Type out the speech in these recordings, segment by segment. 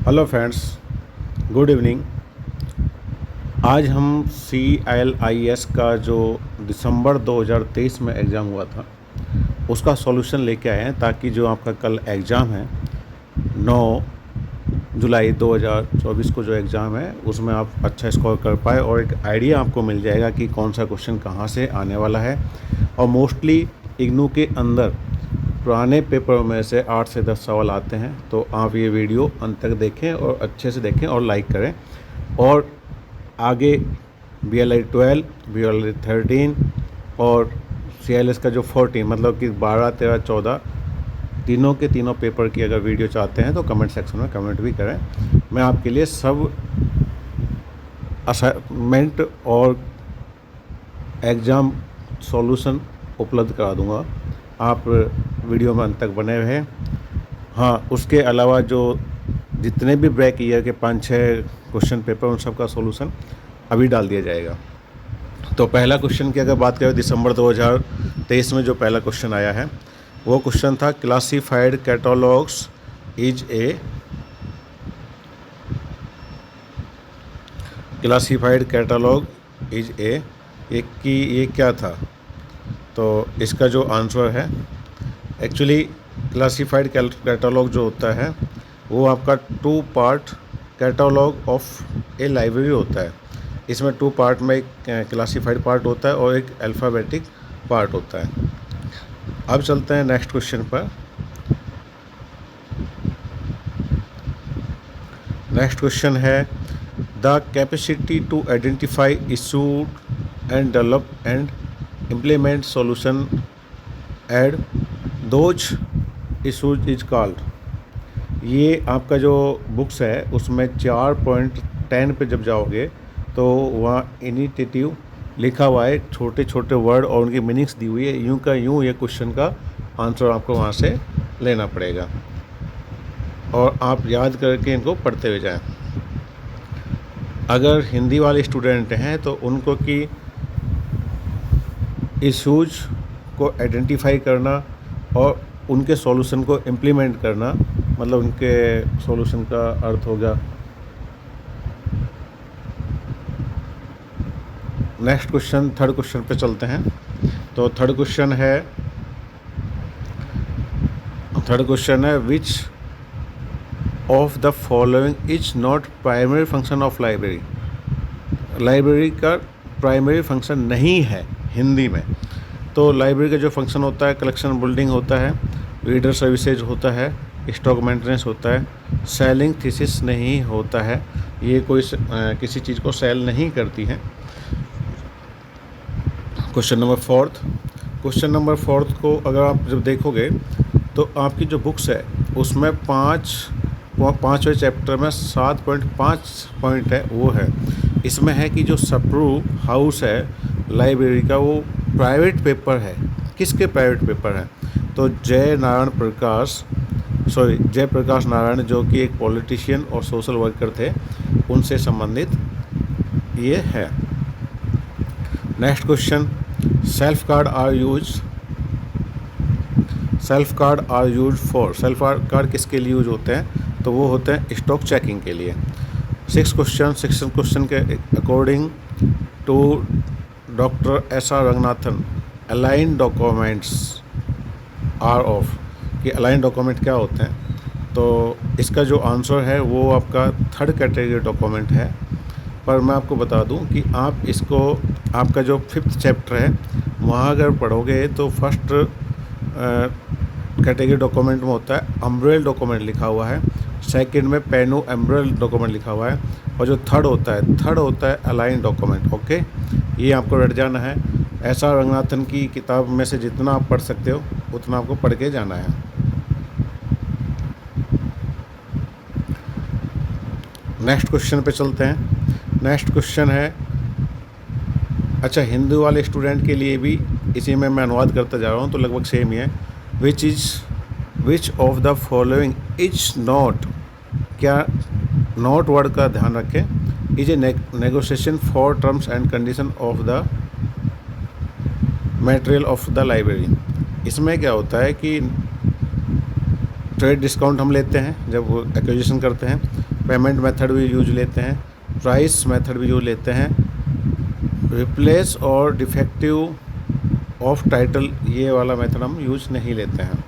Hello friends, good evening. आज हम CLIS का जो दिसंबर 2023 में एग्ज़ाम हुआ था उसका सॉल्यूशन लेके आए हैं, ताकि जो आपका कल एग्ज़ाम है 9 जुलाई 2024 को जो एग्ज़ाम है उसमें आप अच्छा स्कोर कर पाए और एक आइडिया आपको मिल जाएगा कि कौन सा क्वेश्चन कहाँ से आने वाला है। और मोस्टली इग्नू के अंदर पुराने पेपर में से 8 से 10 सवाल आते हैं, तो आप ये वीडियो अंत तक देखें और अच्छे से देखें और लाइक करें। और आगे BLI 12, BLI 13 और CLS का जो 14 मतलब कि 12, 13, 14 तीनों के तीनों पेपर की अगर वीडियो चाहते हैं तो कमेंट सेक्शन में कमेंट भी करें। मैं आपके लिए सब असाइनमेंट और एग्ज़ाम सॉल्यूशन उपलब्ध करा दूंगा, आप वीडियो में अंत तक बने रहें। हाँ, उसके अलावा जो जितने भी ब्रेक ईयर के 5-6 क्वेश्चन पेपर उन सब का सॉल्यूशन अभी डाल दिया जाएगा। तो पहला क्वेश्चन की अगर बात करें, दिसंबर 2023 में जो पहला क्वेश्चन आया है वो क्वेश्चन था classified catalogues is a classified catalogue is a ये क्या था। तो इसका जो आंसर है, एक्चुअली क्लासिफाइड कैटलॉग जो होता है वो आपका 2 part catalogue of A library होता है। इसमें 2 पार्ट में एक क्लासिफाइड पार्ट होता है और एक अल्फ़ाबेटिक पार्ट होता है। अब चलते हैं नेक्स्ट क्वेश्चन पर। नेक्स्ट क्वेश्चन है the capacity to identify issued and develop and implement solution add those issues is called. ये आपका जो बुक्स है उसमें 4.10 पे जब जाओगे तो वहाँ इनिटेटिव लिखा हुआ है, छोटे छोटे वर्ड और उनकी मीनिंग्स दी हुई है। यूं का यूं ये क्वेश्चन का आंसर आपको वहाँ से लेना पड़ेगा और आप याद करके इनको पढ़ते हुए जाएं। अगर हिंदी वाले स्टूडेंट हैं तो उनको कि इशूज़ को आइडेंटिफाई करना और उनके सॉल्यूशन को इम्प्लीमेंट करना, मतलब उनके सॉल्यूशन का अर्थ हो गया। नेक्स्ट क्वेश्चन, थर्ड क्वेश्चन पे चलते हैं। तो थर्ड क्वेश्चन है विच of the following is not primary function of library. Library का प्राइमरी फंक्शन नहीं है हिंदी में। तो लाइब्रेरी का जो फंक्शन होता है, कलेक्शन बिल्डिंग होता है, रीडर सर्विसेज होता है, स्टॉक मेंटेनेंस होता है, सेलिंग थीसिस नहीं होता है। ये कोई किसी चीज़ को सेल नहीं करती है। क्वेश्चन नंबर फोर्थ को अगर आप जब देखोगे तो आपकी जो बुक्स है उसमें पाँचवें चैप्टर में 7.5 पॉइंट है वो है। इसमें है कि जो सप्रू हाउस है लाइब्रेरी का वो प्राइवेट पेपर है। किसके प्राइवेट पेपर है? तो जयप्रकाश नारायण जो कि एक पॉलिटिशियन और सोशल वर्कर थे, उनसे संबंधित ये है। Next question, shelf card are use for. Shelf card किसके लिए यूज होते हैं? तो वो होते हैं स्टॉक चेकिंग के लिए। सिक्स क्वेश्चन के according to doctor SR Ranganathan alien documents are of. कि अलाइन डॉक्यूमेंट क्या होते हैं? तो इसका जो आंसर है वो आपका थर्ड कैटेगरी डॉक्यूमेंट है। पर मैं आपको बता दूं कि आप इसको आपका जो 5th चैप्टर है वहाँ अगर पढ़ोगे तो फर्स्ट कैटेगरी डॉक्यूमेंट में होता है अम्ब्रेल डॉक्यूमेंट लिखा हुआ है, सेकंड में पेनो अम्ब्रेल डॉक्यूमेंट लिखा हुआ है, और जो थर्ड होता है अलाइन डॉक्यूमेंट। ओके, ये आपको रट जाना है। SR रंगनाथन की किताब में से जितना आप पढ़ सकते हो उतना आपको पढ़ के जाना है। नेक्स्ट क्वेश्चन पे चलते हैं। नेक्स्ट क्वेश्चन है, अच्छा हिंदू वाले स्टूडेंट के लिए भी इसी में मैं अनुवाद करता जा रहा हूँ तो लगभग सेम ही है। विच of the following is not, क्या नॉट वर्ड का ध्यान रखें, is a negotiation for terms and condition of the material of the library. इसमें क्या होता है कि ट्रेड डिस्काउंट हम लेते हैं जब एक्विजिशन करते हैं, पेमेंट मेथड भी यूज लेते हैं, प्राइस मेथड भी यूज लेते हैं, रिप्लेस और डिफेक्टिव ऑफ टाइटल ये वाला मेथड हम यूज नहीं लेते हैं।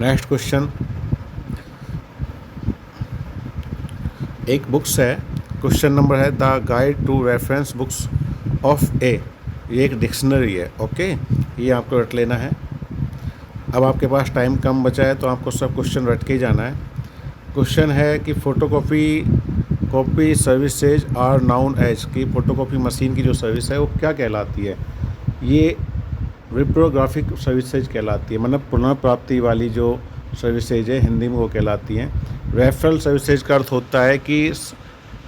नेक्स्ट क्वेश्चन, एक बुक्स है, क्वेश्चन नंबर है the guide to reference books of a, ये एक डिक्शनरी है। ओके, ये आपको रट लेना है। अब आपके पास टाइम कम बचा है तो आपको सब क्वेश्चन रट के ही जाना है। क्वेश्चन है कि copy services are known as, की फ़ोटोकॉपी मशीन की जो सर्विस है वो क्या कहलाती है? ये रिप्रोग्राफिक सर्विसेज कहलाती है, मतलब पुनः प्राप्ति वाली जो सर्विसेज है हिंदी में वो कहलाती हैं। रेफरल सर्विसेज का अर्थ होता है कि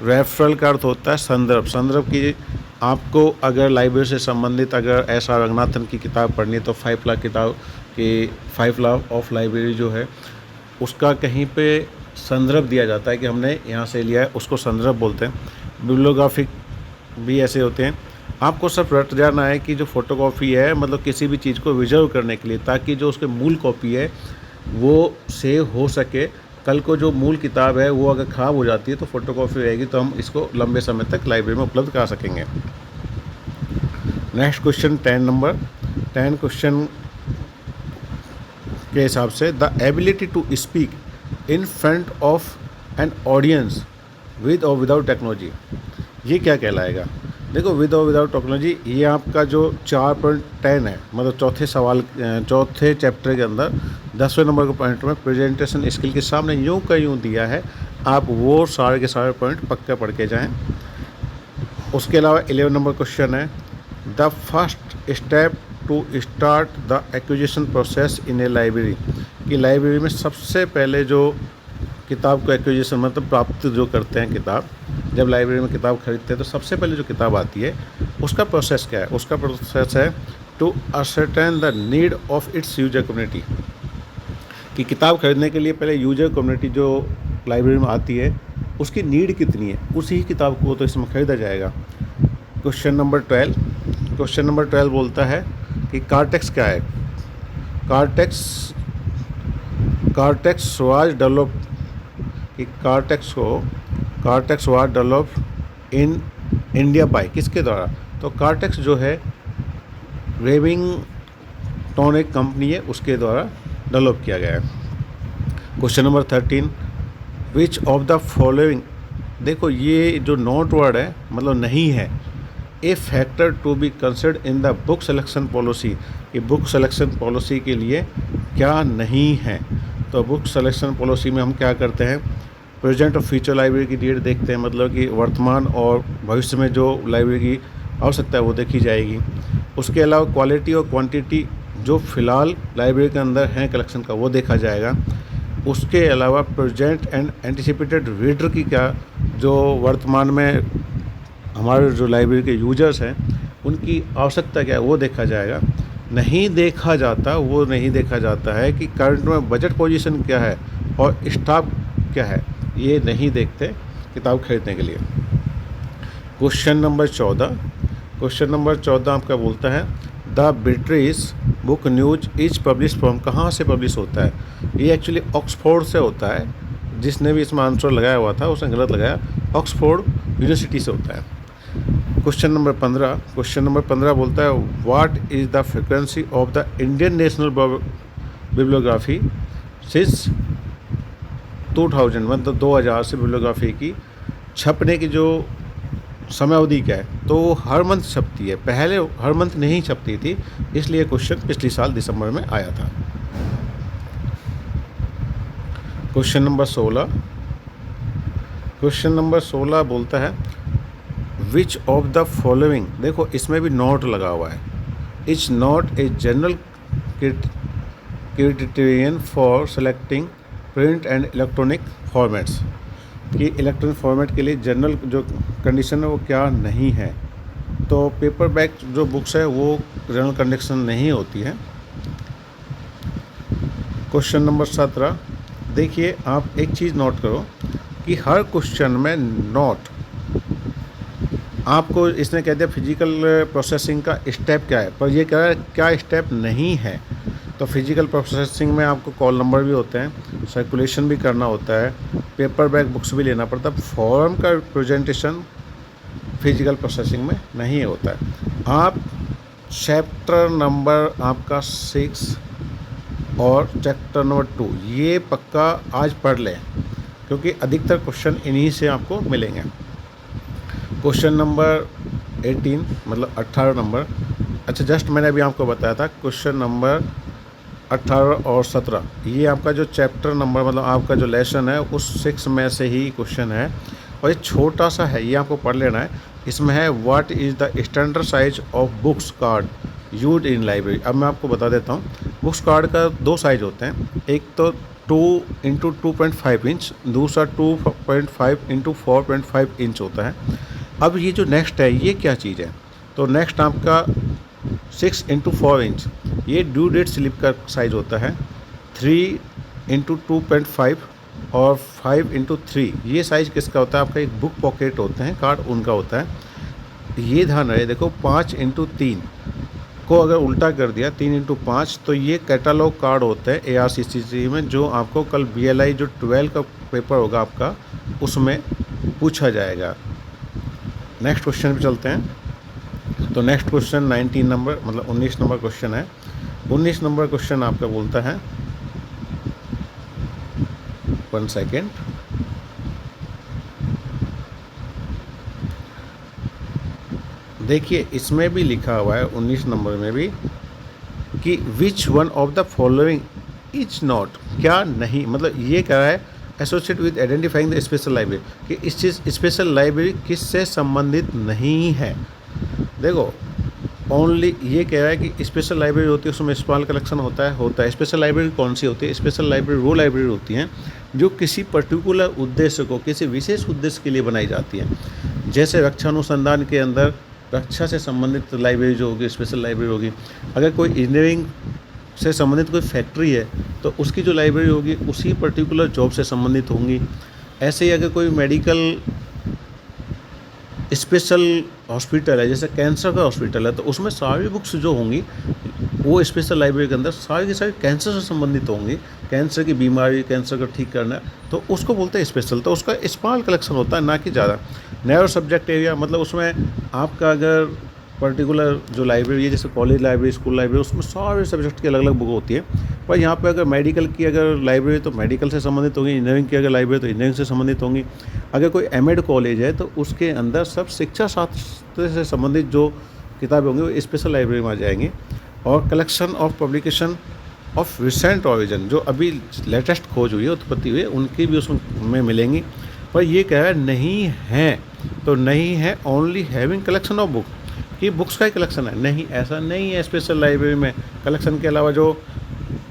रेफरल का अर्थ होता है संदर्भ की। आपको अगर लाइब्रेरी से संबंधित अगर एस.आर. रंगनाथन की किताब पढ़नी है तो 5 लाख किताब की 5 लॉ ऑफ लाइब्रेरी जो है उसका कहीं पे संदर्भ दिया जाता है कि हमने यहाँ से लिया है, उसको संदर्भ बोलते हैं। बिब्लियोग्राफिक भी ऐसे होते हैं। आपको सब रट जाना है कि जो फ़ोटोकॉपी है मतलब किसी भी चीज़ को विजर्व करने के लिए, ताकि जो उसके मूल कॉपी है वो सेव हो सके। कल को जो मूल किताब है वो अगर ख़राब हो जाती है तो फ़ोटोकॉपी रहेगी तो हम इसको लंबे समय तक लाइब्रेरी में उपलब्ध करा सकेंगे। नेक्स्ट क्वेश्चन 10 क्वेश्चन के हिसाब से the ability to speak in front of an audience with और विदाउट टेक्नोलॉजी, ये क्या कहलाएगा? देखो, विद और विदाउट टेक्नोलॉजी ये आपका जो 4.10 है, मतलब चौथे चैप्टर के अंदर 10वें नंबर के पॉइंट में प्रेजेंटेशन स्किल के सामने यूँ का यूँ दिया है। आप वो सारे के सारे पॉइंट पक्का पढ़ के जाएँ। उसके अलावा 11 नंबर क्वेश्चन है the first step to start the acquisition process in a library, कि लाइब्रेरी में सबसे पहले जो किताब को एक्विजिशन मतलब प्राप्त जो करते हैं किताब, जब लाइब्रेरी में किताब खरीदते हैं तो सबसे पहले जो किताब आती है उसका प्रोसेस क्या है? उसका प्रोसेस है to ascertain the need of its user community, कि किताब खरीदने के लिए पहले यूजर कम्युनिटी जो लाइब्रेरी में आती है उसकी नीड कितनी है, उसी किताब को तो इसमें ख़रीदा जाएगा। क्वेश्चन नंबर 12 बोलता है कि कार्टेक्स क्या है? कार्टेक्स वाज डेवलप, कि cortex was develop in India by, किसके द्वारा? तो कार्टेक्स जो है रेविंगटन एक कंपनी है उसके द्वारा डेवलप किया गया है। Question number 13 which of the following, देखो ये जो नॉट वर्ड है मतलब नहीं है, a factor to be considered in the book selection policy, कि बुक सिलेक्शन पॉलिसी के लिए क्या नहीं है? तो बुक सिलेक्शन पॉलिसी में हम क्या करते हैं, प्रेजेंट और फ्यूचर लाइब्रेरी की नीड देखते हैं, मतलब कि वर्तमान और भविष्य में जो लाइब्रेरी की आवश्यकता है वो देखी जाएगी। उसके अलावा क्वालिटी और क्वांटिटी जो फ़िलहाल लाइब्रेरी के अंदर हैं कलेक्शन का वो देखा जाएगा। उसके अलावा प्रेजेंट एंड एंटिसिपेटेड रीडर की क्या, जो वर्तमान में हमारे जो लाइब्रेरी के यूजर्स हैं उनकी आवश्यकता क्या है वो देखा जाएगा। नहीं देखा जाता है कि करंट में बजट पोजीशन क्या है और स्टाफ क्या है, ये नहीं देखते किताब खरीदने के लिए। क्वेश्चन नंबर 14 आपका बोलता है the British book news is publish from, कहाँ से पब्लिश होता है? ये एक्चुअली ऑक्सफोर्ड से होता है। जिसने भी इसमें आंसर लगाया हुआ था उसने गलत लगाया, ऑक्सफोर्ड यूनिवर्सिटी से होता है। क्वेश्चन नंबर 15 बोलता है what is the frequency of the Indian national bibliography since 2000, मतलब 2000 से बिब्लियोग्राफी की छपने की जो समय अवधि क्या है? तो वो हर मंथ छपती है, पहले हर मंथ नहीं छपती थी, इसलिए क्वेश्चन पिछले साल दिसंबर में आया था। क्वेश्चन नंबर 16 बोलता है विच ऑफ द फॉलोइंग, देखो इसमें भी नोट लगा हुआ है, is not a general criterion for selecting print and electronic formats, कि इलेक्ट्रॉनिक फॉर्मेट के लिए जनरल जो कंडीशन है वो क्या नहीं है? तो पेपर बैक जो बुक्स है वो जनरल कंडीशन नहीं होती है। क्वेश्चन नंबर 17 देखिए, आप एक चीज़ नोट करो कि हर क्वेश्चन में नोट आपको इसने कह दिया फिजिकल प्रोसेसिंग का स्टेप क्या है, पर ये कह रहा है क्या स्टेप नहीं है। तो फिजिकल प्रोसेसिंग में आपको कॉल नंबर भी होते हैं, सर्कुलेशन भी करना होता है, पेपर बैक बुक्स भी लेना पड़ता है। फॉर्म का प्रेजेंटेशन फिजिकल प्रोसेसिंग में नहीं होता है। आप चैप्टर नंबर आपका 6 और चैप्टर नंबर 2 ये पक्का आज पढ़ लें, क्योंकि अधिकतर क्वेश्चन इन्हीं से आपको मिलेंगे। क्वेश्चन नंबर 18 मतलब 18 नंबर, अच्छा जस्ट मैंने अभी आपको बताया था क्वेश्चन नंबर 18 और 17 ये आपका जो चैप्टर नंबर मतलब आपका जो लेसन है उस 6 में से ही क्वेश्चन है, और ये छोटा सा है, ये आपको पढ़ लेना है। इसमें है what is the standard size of books card used in library. अब मैं आपको बता देता हूँ, बुक्स कार्ड का 2 साइज होते हैं, एक तो 2 इंटू 2.5 इंच, दूसरा 2.5 इंटू 4.5 इंच होता है। अब ये जो नेक्स्ट है ये क्या चीज़ है, तो नेक्स्ट आपका 6 इंटू 4 इंच ये ड्यू डेट स्लिप का साइज़ होता है। 3 इंटू 2.5 और 5 इंटू 3 ये साइज़ किसका होता है, आपका एक बुक पॉकेट होते हैं कार्ड उनका होता है। ये ध्यान रहे, देखो 5 इंटू 3 को अगर उल्टा कर दिया 3 इंटू 5 तो ये कैटलॉग कार्ड होते हैं ARCCC में, जो आपको कल BLI जो 12 का पेपर होगा आपका उसमें पूछा जाएगा। नेक्स्ट क्वेश्चन पे चलते हैं। तो नेक्स्ट क्वेश्चन 19 नंबर मतलब 19 नंबर क्वेश्चन है। 19 नंबर क्वेश्चन आपका बोलता है, 1 सेकेंड, देखिए इसमें भी लिखा हुआ है 19 नंबर में भी कि which one of the following is not, क्या नहीं, मतलब ये कह रहा है associate with identifying the special library कि इस चीज़ स्पेशल लाइब्रेरी किससे संबंधित नहीं है। देखो ओनली ये कह रहा है कि स्पेशल लाइब्रेरी होती है उसमें स्मॉल कलेक्शन होता है। स्पेशल लाइब्रेरी कौन सी होती है, स्पेशल लाइब्रेरी वो लाइब्रेरी होती हैं जो किसी पर्टिकुलर उद्देश्य को, किसी विशेष उद्देश्य के लिए बनाई जाती हैं। जैसे रक्षा अनुसंधान के अंदर रक्षा से संबंधित लाइब्रेरी जो होगी स्पेशल लाइब्रेरी होगी। अगर कोई इंजीनियरिंग से संबंधित कोई फैक्ट्री है तो उसकी जो लाइब्रेरी होगी उसी पर्टिकुलर जॉब से संबंधित होंगी। ऐसे ही अगर कोई मेडिकल स्पेशल हॉस्पिटल है, जैसे कैंसर का हॉस्पिटल है, तो उसमें सारी बुक्स जो होंगी वो स्पेशल लाइब्रेरी के अंदर सारी की सारी कैंसर से संबंधित होंगी। कैंसर की बीमारी, कैंसर को ठीक करना, तो उसको बोलते हैं स्पेशल। तो उसका स्मॉल कलेक्शन होता है, ना कि ज़्यादा। नैरो सब्जेक्ट एरिया मतलब उसमें आपका अगर पर्टिकुलर जो लाइब्रेरी है जैसे कॉलेज लाइब्रेरी, स्कूल लाइब्रेरी, उसमें सारे सब्जेक्ट की अलग अलग बुक होती है। पर यहाँ पे अगर मेडिकल की अगर लाइब्रेरी तो मेडिकल से संबंधित होंगी, इंजीनियरिंग की अगर लाइब्रेरी तो इंजीनियरिंग से संबंधित होंगी। अगर कोई एमएड कॉलेज है तो उसके अंदर सब शिक्षा शास्त्र से संबंधित जो किताबें होंगी वो स्पेशल लाइब्रेरी में आ जाएंगी। और collection of publication of recent origin, जो अभी लेटेस्ट खोज हुई है, उत्पत्ति हुई है, उनकी भी उसमें मिलेंगी। पर ये कह रहा है नहीं है, तो नहीं है only having collection of book, कि बुक्स का ही कलेक्शन है, नहीं ऐसा नहीं है। स्पेशल लाइब्रेरी में कलेक्शन के अलावा जो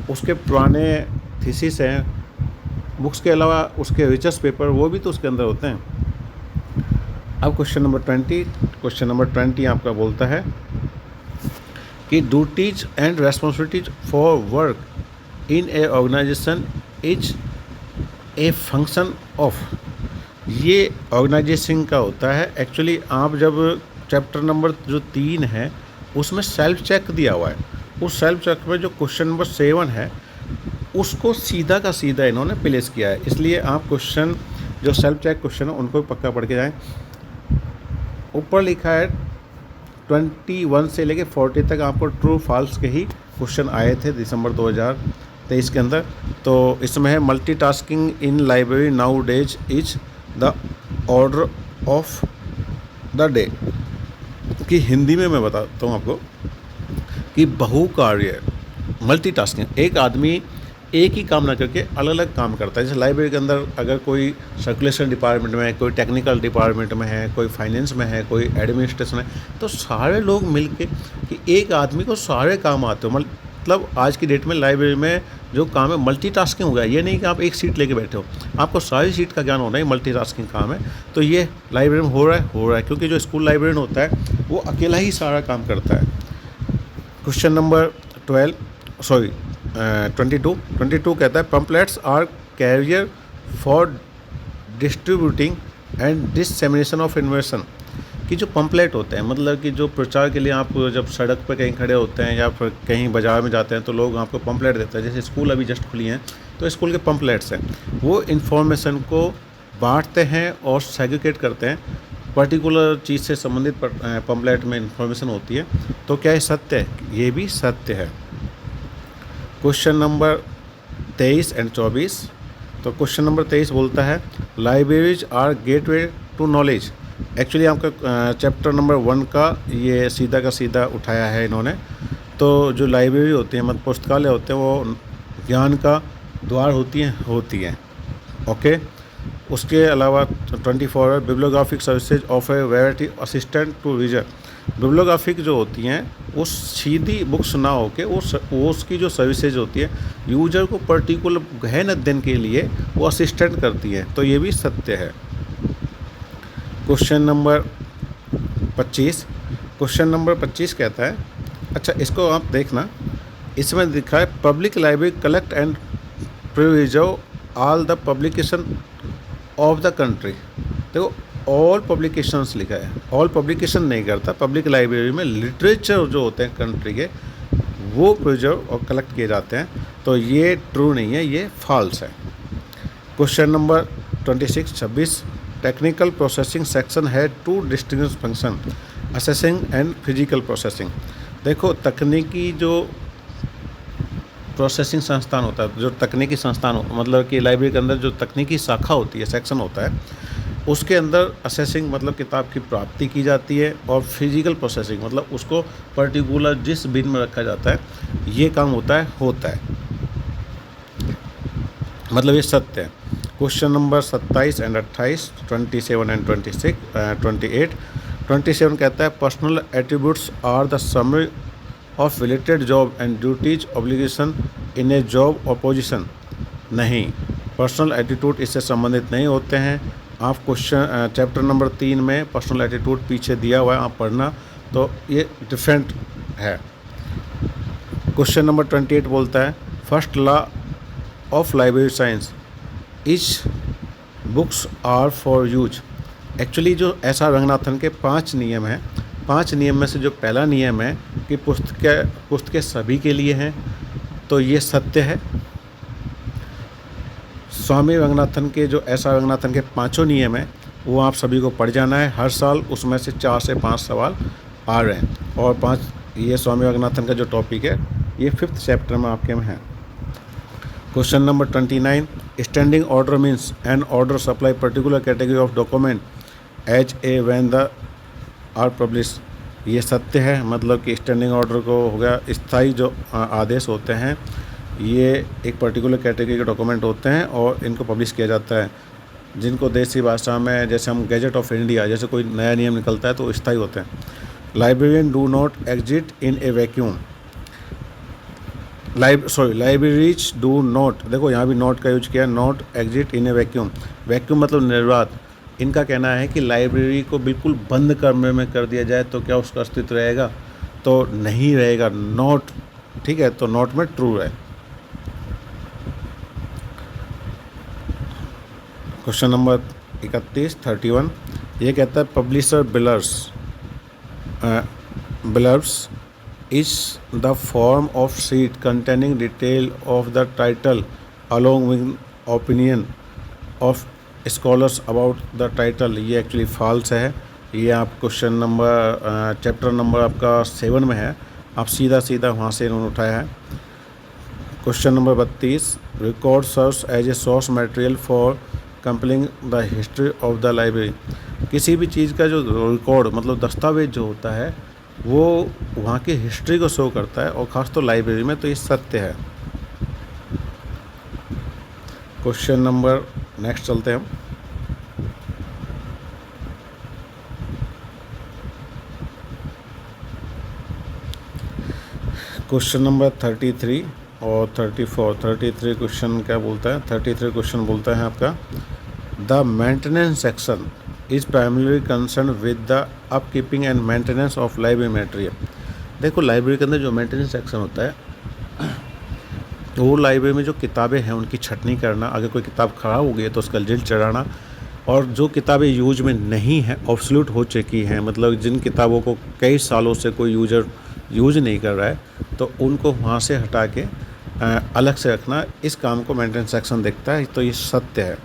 उसके पुराने थीसिस हैं, बुक्स के अलावा उसके रिसर्च पेपर वो भी तो उसके अंदर होते हैं। अब क्वेश्चन नंबर 20 आपका बोलता है कि duties and responsibilities for work in a organisation is a function of, ये ऑर्गेनाइजेशन का होता है। एक्चुअली आप जब चैप्टर नंबर जो 3 है उसमें सेल्फ चेक दिया हुआ है, उस सेल्फ चेक में जो क्वेश्चन नंबर 7 है उसको सीधा का सीधा इन्होंने प्लेस किया है। इसलिए आप क्वेश्चन जो सेल्फ चेक क्वेश्चन है उनको पक्का पढ़ के जाएं। ऊपर लिखा है 21 से लेके 40 तक आपको ट्रू फॉल्स के ही क्वेश्चन आए थे दिसंबर 2023 के अंदर। तो इसमें है multitasking in library now days is the order of the day, कि हिंदी में मैं बताता हूँ आपको कि बहुकार्य मल्टीटास्किंग, एक आदमी एक ही काम ना करके अलग अलग काम करता है। जैसे लाइब्रेरी के अंदर अगर कोई सर्कुलेशन डिपार्टमेंट में है, कोई टेक्निकल डिपार्टमेंट में है, कोई फाइनेंस में है, कोई एडमिनिस्ट्रेशन है, तो सारे लोग मिलके कि एक आदमी को सारे काम आते हो। मतलब आज की डेट में लाइब्रेरी में जो काम है मल्टीटास्किंग हो गया। ये नहीं कि आप एक सीट लेके बैठे हो, आपको सारी सीट का ज्ञान होना ही मल्टीटास्किंग काम है। तो ये लाइब्रेरी में हो रहा है क्योंकि जो स्कूल लाइब्रेरियन होता है वो अकेला ही सारा काम करता है। क्वेश्चन नंबर 22 कहता है pamphlets are carrier for distributing and dissemination of information. कि जो पम्पलेट होते हैं, मतलब कि जो प्रचार के लिए आप जब सड़क पर कहीं खड़े होते हैं या फिर कहीं बाज़ार में जाते हैं तो लोग आपको पम्पलेट देते हैं। जैसे स्कूल अभी जस्ट खुली हैं तो स्कूल के पम्पलेट्स हैं, वो इन्फॉर्मेशन को बांटते हैं और सेग्रीगेट करते हैं। पर्टिकुलर चीज़ से संबंधित पम्पलेट में इन्फॉर्मेशन होती है। तो क्या ये सत्य है? ये भी सत्य है। Question number 23 and 24। तो क्वेश्चन नंबर 23 बोलता है libraries are gateway to knowledge. Actually आपका चैप्टर नंबर 1 का ये सीधा का सीधा उठाया है इन्होंने। तो जो लाइब्रेरी होती है, मतलब पुस्तकालय होते हैं, वो ज्ञान का द्वार होती हैं। ओके। उसके अलावा 24 bibliographic services of a variety assistant to reader. Bibliographic जो होती हैं वो सीधी बुक्स ना होके वो उसकी जो सर्विसेज होती है यूजर को पर्टिकुलर गहन अध्ययन के लिए वो असिस्टेंट करती हैं। तो ये भी सत्य है। Question number 25। क्वेश्चन नंबर 25 कहता है, अच्छा इसको आप देखना, इसमें लिखा है public library collect and preserve all the publication of the country. देखो ऑल पब्लिकेशंस लिखा है, ऑल पब्लिकेशन नहीं करता। पब्लिक लाइब्रेरी में लिटरेचर जो होते हैं कंट्री के वो प्रिजर्व और कलेक्ट किए जाते हैं। तो ये ट्रू नहीं है, ये फॉल्स है। Question number 26 technical processing section है to distinguish function assessing and physical processing. देखो तकनीकी जो प्रोसेसिंग संस्थान होता है, जो तकनीकी संस्थान मतलब कि लाइब्रेरी के अंदर जो तकनीकी शाखा होती है, सेक्शन होता है, उसके अंदर असेसिंग मतलब किताब की प्राप्ति की जाती है और फिजिकल प्रोसेसिंग मतलब उसको पर्टिकुलर जिस बिन में रखा जाता है ये काम होता है। मतलब ये सत्य है। Question number 27 and 28, 27 and 28। 27 कहता है personal attributes are the summary of related job and duties obligation in a job और पोजिशन। नहीं, पर्सनल एटीट्यूड इससे संबंधित नहीं होते हैं। आप क्वेश्चन चैप्टर नंबर 3 में पर्सनल एटीट्यूड पीछे दिया हुआ है, आप पढ़ना, तो ये डिफरेंट है। क्वेश्चन नंबर 28 बोलता है first law of library science each books are for use. Actually जो एस आर रंगनाथन के 5 नियम हैं, 5 नियम में से जो पहला नियम है कि पुस्तकें सभी के लिए हैं, तो ये सत्य है। स्वामी रंगनाथन के जो एस आर रंगनाथन के 5 नियम हैं वो आप सभी को पढ़ जाना है। हर साल उसमें से 4 से 5 सवाल आ रहे हैं और 5 ये स्वामी रंगनाथन का जो टॉपिक है ये 5th चैप्टर में आपके में है। Question number 29 standing order means an order supply particular category of document as a when the are publish. ये सत्य है, मतलब कि स्टैंडिंग ऑर्डर को हो गया स्थायी जो आदेश होते हैं, ये एक पर्टिकुलर कैटेगरी के डॉक्यूमेंट होते हैं और इनको पब्लिश किया जाता है, जिनको देसी भाषा में जैसे हम गैजेट ऑफ इंडिया जैसे कोई नया नियम निकलता है तो स्थायी होते हैं। Librarian do not exit in A vacuum. Libraries do not, देखो यहाँ भी नॉट का यूज किया, not exit in A vacuum. Vacuum मतलब निर्वात। इनका कहना है कि लाइब्रेरी को बिल्कुल बंद कमरे में कर दिया जाए तो क्या उसका अस्तित्व रहेगा? तो नहीं रहेगा, नॉट। ठीक है, तो नॉट में ट्रू है। क्वेश्चन नंबर 31 ये कहता है publisher blurbs is the form of sheet containing detail of the title along with opinion of scholars about the title. ये एक्चुअली फॉल्स है। ये आप क्वेश्चन नंबर चैप्टर नंबर आपका 7 में है, आप सीधा वहाँ से इन्होंने उठाया है। Question number 32 record serves as a source material for compiling the history of the library. किसी भी चीज़ का जो रिकॉर्ड मतलब दस्तावेज जो होता है वो वहाँ की हिस्ट्री को शो करता है और ख़ास तो लाइब्रेरी में, तो ये सत्य है। क्वेश्चन नंबर नेक्स्ट चलते हैं हम। क्वेश्चन नंबर 33 और 34। 33 क्वेश्चन क्या बोलता है? 33 क्वेश्चन बोलता है आपका the maintenance section is primary concern with the upkeeping and maintenance of library material. देखो लाइब्रेरी के अंदर जो मेंटेनेंस सेक्शन होता है वो लाइब्रेरी में जो किताबें हैं उनकी छटनी करना, अगर कोई किताब ख़राब हो गई है तो उसका लिड चढ़ाना, और जो किताबें यूज में नहीं हैं, ऑब्सोल्यूट हो चुकी हैं, मतलब जिन किताबों को कई सालों से कोई यूजर यूज नहीं कर रहा है, तो उनको वहाँ से हटा के अलग से रखना, इस काम को मेंटेनेंस सेक्शन देखता है। तो ये सत्य है।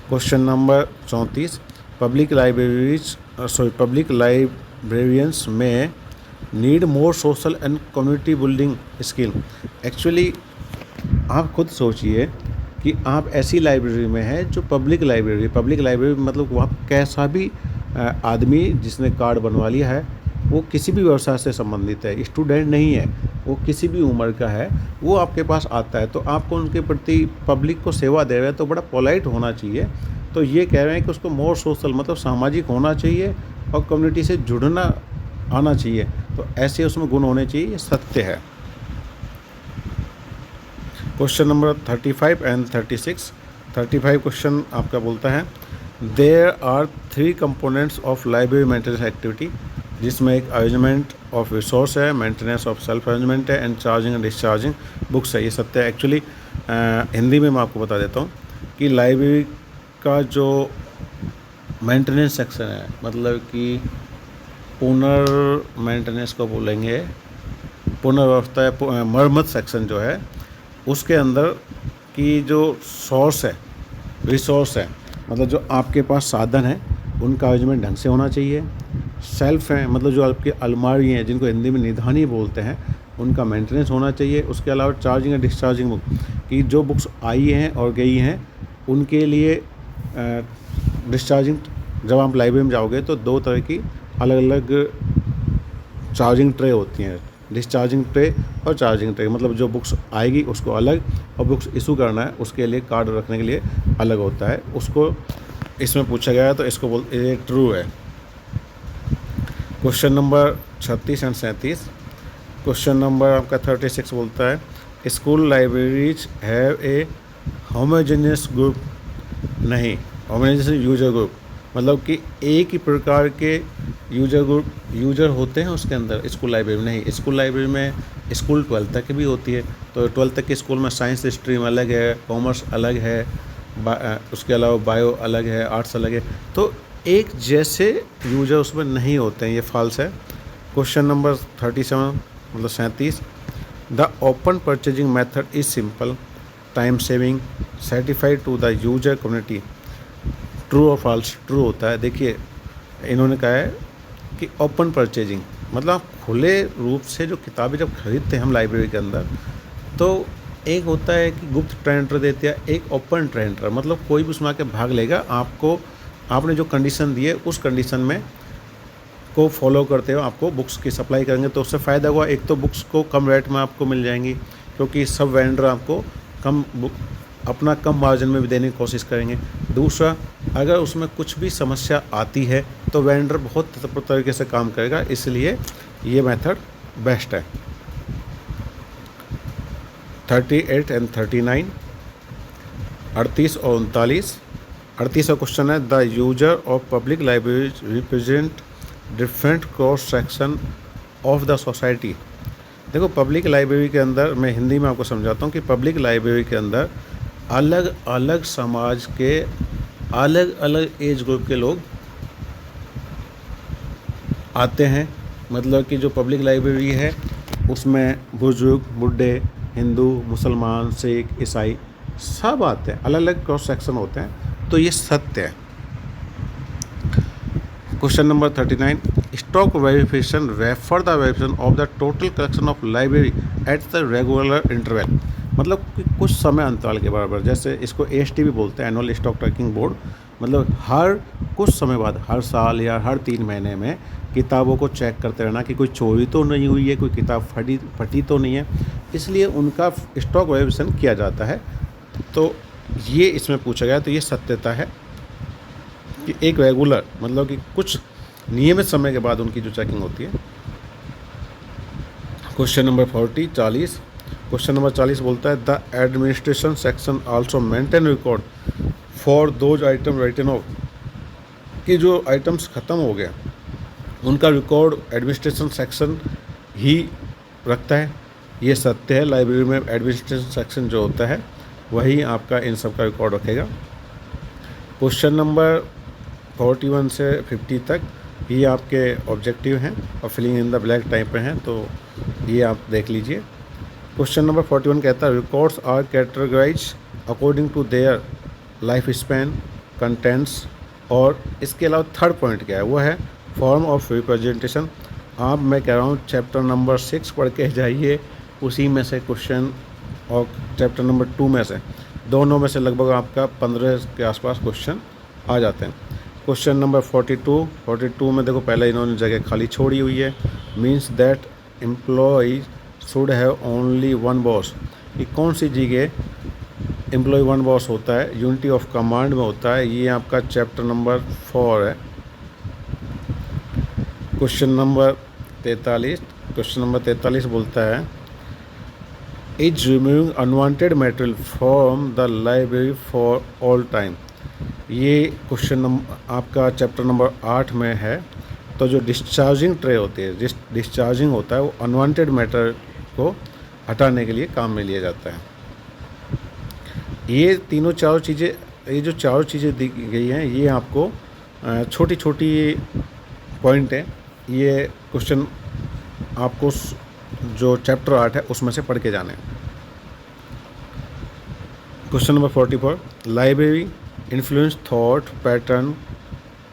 क्वेश्चन नंबर 34, पब्लिक लाइब्रेरियंस में need more social and community building skill. Actually आप खुद सोचिए कि आप ऐसी लाइब्रेरी में हैं जो पब्लिक लाइब्रेरी मतलब वहाँ कैसा भी आदमी जिसने कार्ड बनवा लिया है, वो किसी भी व्यवसाय से संबंधित है, स्टूडेंट नहीं है, वो किसी भी उम्र का है, वो आपके पास आता है, तो आपको उनके प्रति पब्लिक को सेवा दे रहे हैं तो बड़ा पोलाइट होना चाहिए। तो ये कह रहे हैं कि उसको मोर सोशल मतलब सामाजिक होना चाहिए और कम्युनिटी से जुड़ना आना चाहिए, तो ऐसे उसमें गुण होने चाहिए, ये सत्य है। Question number 35 and 36। 35 क्वेश्चन आपका बोलता है there are 3 components of library maintenance activity, जिसमें एक अरेंजमेंट ऑफ रिसोर्स है, मेंटेनेंस ऑफ सेल्फ अरेंजमेंट है, and charging and discharging books है। ये सत्य है। एक्चुअली हिंदी में मैं आपको बता देता हूँ कि लाइब्रेरी का जो मेंटेनेंस सेक्शन है, मतलब कि मेंटेनेंस को बोलेंगे पुनर्व्यवस्था, मरम्मत सेक्शन जो है, उसके अंदर की जो रिसोर्स है, मतलब जो आपके पास साधन है उनका अरेंजमेंट ढंग से होना चाहिए। सेल्फ है, मतलब जो आपकी अलमारी हैं जिनको हिंदी में निधानी बोलते हैं, उनका मेंटेनेंस होना चाहिए। उसके अलावा चार्जिंग और डिस्चार्जिंग बुक की जो बुक्स आई हैं और गई हैं उनके लिए डिस्चार्जिंग, जब आप लाइब्रेरी में जाओगे तो 2 तरह की अलग अलग चार्जिंग ट्रे होती हैं, डिस्चार्जिंग ट्रे और चार्जिंग ट्रे, मतलब जो बुक्स आएगी उसको अलग, और बुक्स इशू करना है उसके लिए कार्ड रखने के लिए अलग होता है। उसको इसमें पूछा गया है तो इसको ये ट्रू है। Question number 36 and 37। Question number आपका 36 बोलता है school libraries have a homogeneous group. नहीं, होमोजेनियस यूजर ग्रुप मतलब कि एक ही प्रकार के यूजर होते हैं उसके अंदर स्कूल लाइब्रेरी में। नहीं, स्कूल लाइब्रेरी में स्कूल 12th तक की भी होती है, तो 12th तक के स्कूल में साइंस स्ट्रीम अलग है, कॉमर्स अलग है, उसके अलावा बायो अलग है, आर्ट्स अलग है, तो एक जैसे यूजर उसमें नहीं होते हैं, ये फॉल्स है। क्वेश्चन नंबर 37 मतलब 37, the open purchasing method is simple, time saving, certified to the user community. True और फॉल्स? ट्रू होता है। देखिए इन्होंने कहा है कि ओपन परचेजिंग मतलब आप खुले रूप से जो किताबें जब खरीदते हैं हम लाइब्रेरी के अंदर, तो एक होता है कि गुप्त ट्रेंडर देते हैं, एक ओपन ट्रेंडर, मतलब कोई भी उसमें आके भाग लेगा, आपको आपने जो कंडीशन दी है उस कंडीशन में को फॉलो करते हो आपको बुक्स की सप्लाई करेंगे, तो उससे फ़ायदा हुआ। एक तो बुक्स को कम रेट में आपको मिल जाएंगी, क्योंकि सब वेंडर आपको अपना कम मार्जिन में भी देने की कोशिश करेंगे। दूसरा, अगर उसमें कुछ भी समस्या आती है तो वेंडर बहुत तरीके से काम करेगा, इसलिए ये मेथड बेस्ट है। 38 एंड 39, 38 और 39। 38 का क्वेश्चन है the user of public library represent different cross section of the society. देखो पब्लिक लाइब्रेरी के अंदर, मैं हिंदी में आपको समझाता हूँ कि पब्लिक लाइब्रेरी के अंदर अलग अलग समाज के अलग अलग एज ग्रुप के लोग आते हैं। मतलब कि जो पब्लिक लाइब्रेरी है उसमें बुजुर्ग, बुढ़े, हिंदू, मुसलमान, सिख, ईसाई सब आते हैं, अलग अलग क्रॉस सेक्शन होते हैं, तो ये सत्य है। Question number 39, stock verification refer the verification of the total collection of library at the regular interval. मतलब कि कुछ समय अंतराल के बराबर, जैसे इसको AST भी बोलते हैं, एनुअल स्टॉक ट्रैकिंग बोर्ड, मतलब हर कुछ समय बाद, हर साल या हर 3 महीने में किताबों को चेक करते रहना कि कोई चोरी तो नहीं हुई है, कोई किताब फटी तो नहीं है, इसलिए उनका स्टॉक वेरिफिकेशन किया जाता है। तो ये इसमें पूछा गया, तो ये सत्यता है कि एक रेगुलर मतलब कि कुछ नियमित समय के बाद उनकी जो चेकिंग होती है। क्वेश्चन नंबर 40 क्वेश्चन नंबर 40 बोलता है the administration section also maintain record for those item written off, कि जो आइटम्स ख़त्म हो गए उनका रिकॉर्ड एडमिनिस्ट्रेशन सेक्शन ही रखता है। ये सत्य है। लाइब्रेरी में एडमिनिस्ट्रेशन सेक्शन जो होता है वही आपका इन सब का रिकॉर्ड रखेगा। क्वेश्चन नंबर 41 से 50 तक ये आपके ऑब्जेक्टिव हैं और filling in the blank type पे हैं, तो ये आप देख लीजिए। क्वेश्चन नंबर 41 कहता है records are categorise according to their life span, contents, और इसके अलावा थर्ड पॉइंट क्या है, वो है फॉर्म ऑफ रिप्रेजेंटेशन। आप, मैं कह रहा हूँ, चैप्टर नंबर 6 पढ़ के जाइए, उसी में से क्वेश्चन, और चैप्टर नंबर 2 में से, दोनों में से लगभग आपका 15 के आसपास क्वेश्चन आ जाते हैं। क्वेश्चन नंबर 42 में देखो पहले इन्होंने जगह खाली छोड़ी हुई है। Means that employ should have only one boss. ये कौन सी जगह एम्प्लॉय वन बॉस होता है? यूनिटी ऑफ कमांड में होता है। ये आपका चैप्टर नंबर 4 है। क्वेश्चन नंबर 43 बोलता है is removing unwanted material from the library for all time. ये क्वेश्चन आपका चैप्टर नंबर 8 में है। तो जो डिस्चार्जिंग ट्रे होती है, डिस्चार्जिंग होता है, वो अनवांटेड मैटर को हटाने के लिए काम में लिया जाता है। ये जो चारों चीज़ें दी गई हैं, ये आपको छोटी छोटी पॉइंट है। ये क्वेश्चन आपको जो चैप्टर 8 है उसमें से पढ़ के जाने हैं। Question number 44 library influence thought pattern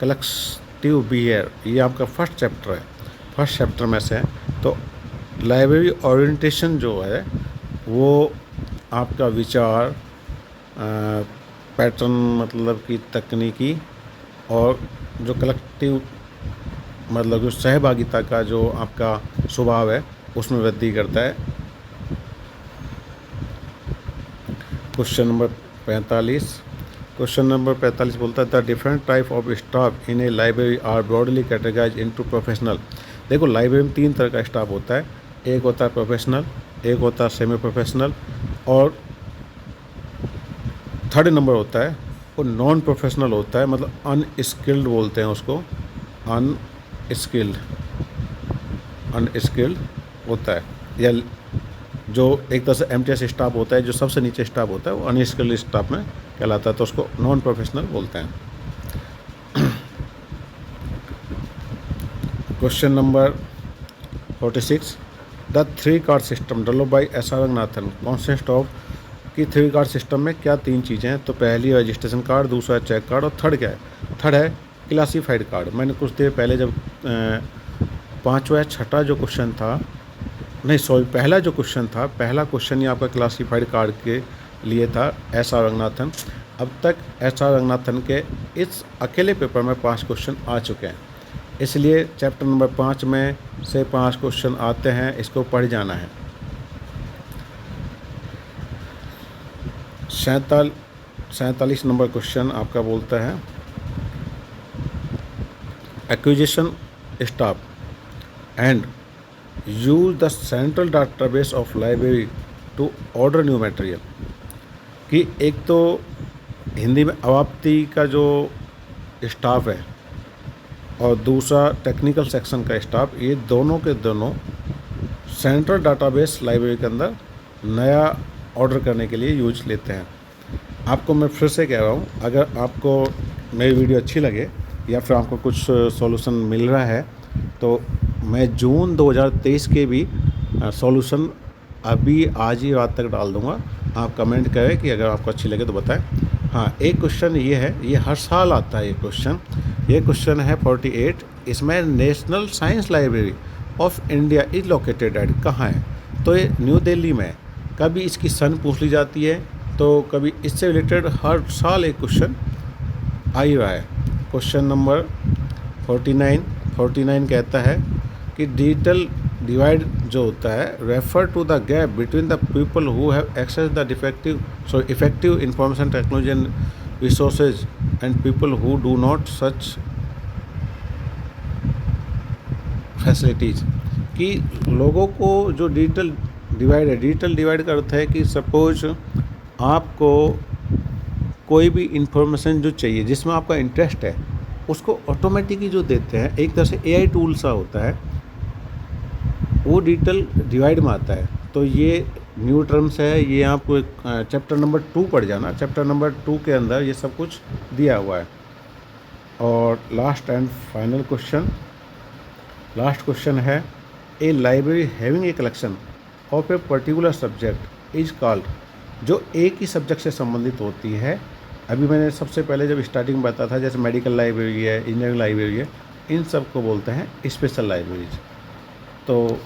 collective behaviour. ये आपका फर्स्ट चैप्टर में से है। तो लाइब्रेरी ओरिएंटेशन जो है वो आपका विचार, पैटर्न मतलब कि तकनीकी, और जो कलेक्टिव मतलब जो सहभागिता का जो आपका स्वभाव है उसमें वृद्धि करता है। क्वेश्चन नंबर 45 बोलता है the different type of staff in a library are broadly categorise into professional. देखो लाइब्रेरी में 3 तरह का स्टाफ होता है। एक होता है प्रोफेशनल, एक होता है सेमी प्रोफेशनल, और थर्ड नंबर होता है वो नॉन प्रोफेशनल होता है, मतलब अनस्किल्ड बोलते हैं उसको, अनस्किल्ड होता है। या जो एक तरह से एमटीएस स्टाफ होता है, जो सबसे नीचे स्टाफ होता है, वो अनस्किल्ड स्टाफ में कहलाता है, तो उसको नॉन प्रोफेशनल बोलते हैं। Question number 46 the 3 card system developed by S R Ranganathan consist of. कि 3 कार्ड सिस्टम में क्या 3 चीज़ें हैं? तो पहली रजिस्ट्रेशन कार्ड, दूसरा चेक कार्ड, और थर्ड क्या है? थर्ड है क्लासीफाइड कार्ड। मैंने कुछ देर पहले जब 5वां या 6ठा जो क्वेश्चन था, नहीं सॉरी, पहला जो क्वेश्चन था, पहला क्वेश्चन ही आपका क्लासीफाइड कार्ड के लिए था, एस आर रंगनाथन। अब तक एस आर रंगनाथन के इस अकेले पेपर में 5 क्वेश्चन आ चुके हैं, इसलिए चैप्टर नंबर 5 में से 5 क्वेश्चन आते हैं, इसको पढ़ जाना है। 47 नंबर क्वेश्चन आपका बोलता है acquisition staff and use the central database of library to order new material. कि एक तो हिंदी में अवाप्ति का जो स्टाफ है और दूसरा टेक्निकल सेक्शन का स्टाफ, ये दोनों के दोनों सेंट्रल डाटाबेस लाइब्रेरी के अंदर नया ऑर्डर करने के लिए यूज लेते हैं। आपको मैं फिर से कह रहा हूँ, अगर आपको मेरी वीडियो अच्छी लगे या फिर आपको कुछ सॉल्यूशन मिल रहा है, तो मैं जून 2023 के भी सॉल्यूशन अभी आज ही रात तक डाल दूँगा। आप कमेंट करें कि अगर आपको अच्छी लगे तो बताएं। हाँ, एक क्वेश्चन ये है, ये हर साल आता है ये क्वेश्चन है 48। इसमें national science library of India is located at, कहाँ है? तो ये न्यू दिल्ली में। कभी इसकी सन पूछ ली जाती है, तो कभी इससे रिलेटेड हर साल एक क्वेश्चन आ ही रहा है। क्वेश्चन नंबर 49 कहता है कि डिजिटल डिवाइड जो होता है refer to the gap between the people who have access the effective information technology and resources and people who do not such facilities. कि लोगों को जो डिजिटल डिवाइड का अर्थ है कि सपोज आपको कोई भी इंफॉर्मेशन जो चाहिए जिसमें आपका इंटरेस्ट है, उसको ऑटोमेटिकली जो देते हैं, एक तरह से एआई टूल सा होता है, वो डिजिटल डिवाइड में आता है। तो ये न्यू टर्म्स है, ये आपको चैप्टर नंबर 2 पढ़ जाना। चैप्टर नंबर 2 के अंदर ये सब कुछ दिया हुआ है। और last and final question, last question है, a library having a collection of a particular subject is called, जो एक ही सब्जेक्ट से संबंधित होती है। अभी मैंने सबसे पहले जब स्टार्टिंग में बताया था, जैसे मेडिकल लाइब्रेरी है, इंजीनियरिंग लाइब्रेरी है, इन सब को बोलते हैं स्पेशल लाइब्रेरीज। तो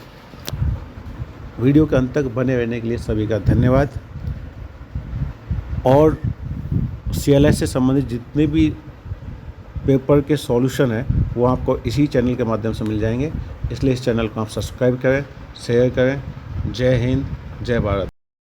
वीडियो के अंत तक बने रहने के लिए सभी का धन्यवाद। और CLS से संबंधित जितने भी पेपर के सॉल्यूशन है वो आपको इसी चैनल के माध्यम से मिल जाएंगे, इसलिए इस चैनल को आप सब्सक्राइब करें, शेयर करें। जय हिंद, जय भारत।